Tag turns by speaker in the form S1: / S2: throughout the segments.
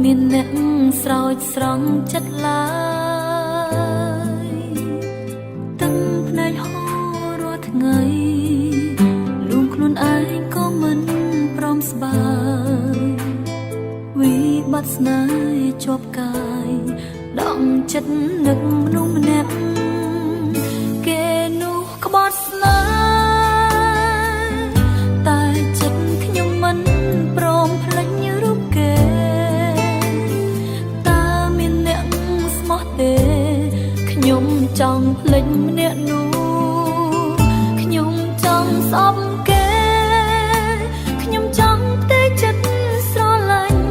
S1: មានអ្នកស្រោចស្រង់ចិត្តឡើយទឹកភ្នែកហូររាល់ថ្ងៃលួងខ្លួនឯងក៏មិនព្រមស្បើយវិបត្តិស្នេហ៍ជាប់កាយដងចិត្តនឹកមនុស្សម្នាក់គេនោះក្បត់ស្នេហ៍តែចិត្តខ្ញុំមិនព្រមភ្លេចរូបគេតើមានអ្នកស្មោះទេខ្ញុំចង់ភ្លេចម្នាក់នោះខ្ញុំចង់ស្អប់គេខ្ញុំចង់ផ្ទៃចិត្តស្រឡាញ់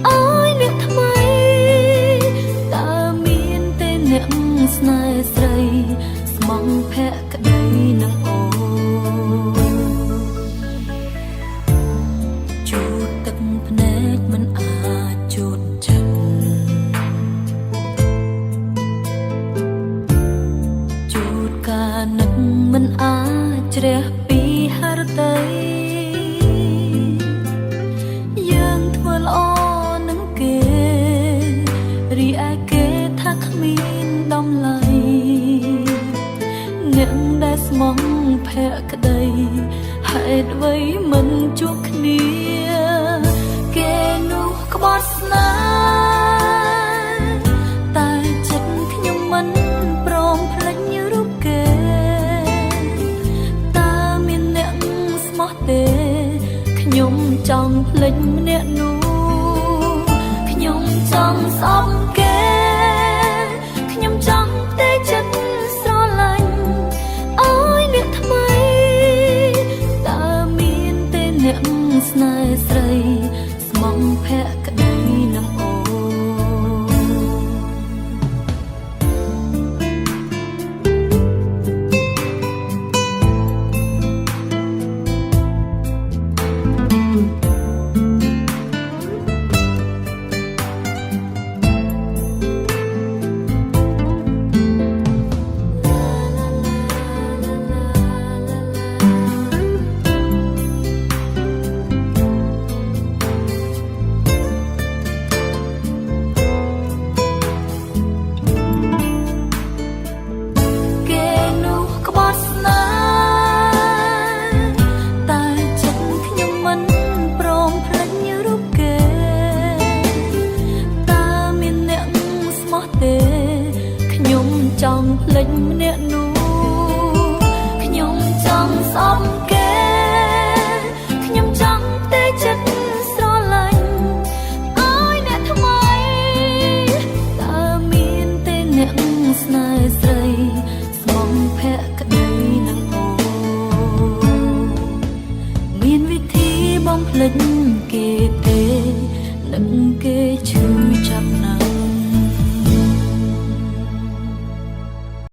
S1: អើយអ្នកថ្មីតើមានទេអ្នកស្នេហ៍ស្រីស្មងភក្តីនឹងអូនជូតទឹកភ្នែកមិនអាចជូតចិត្តជូតការនឹកមិនអាចជ្រះពីហឫទ័យយើងធ្វើល្អនឹងគេរីឯគេថាគ្មានតម្លៃអ្នកដែលស្មងភក្តីហេតុអ្វីមិនជួបគ្នាគេនោះក្បត់ស្នេហ៍តែចិត្តខ្ញុំមិនព្រមភ្លេចរូបគេតើមានអ្នកស្មោះទេខ្ញុំចង់ភ្លេចម្នាក់នោះខ្ញុំចង់ស្អប់គេខ្ញុំចង់ផ្ទៃចិត្តស្រឡាញ់អើយអ្នកថ្មីតើមានទេអ្នកស្នេហ៍ស្រីស្មងភក្តីនឹងអូចង់ភ្លេចម្នាក់នោះខ្ញុំចង់ស្អប់គេខ្ញុំចង់ផ្ទៃចិត្តស្រឡាញ់អើយអ្នកថ្មីតើមានទេអ្នកស្នេហ៍ស្រីស្មងភក្តីនឹងអូមានវិធីបំភ្លេចគេទេនឹងគេឈឺ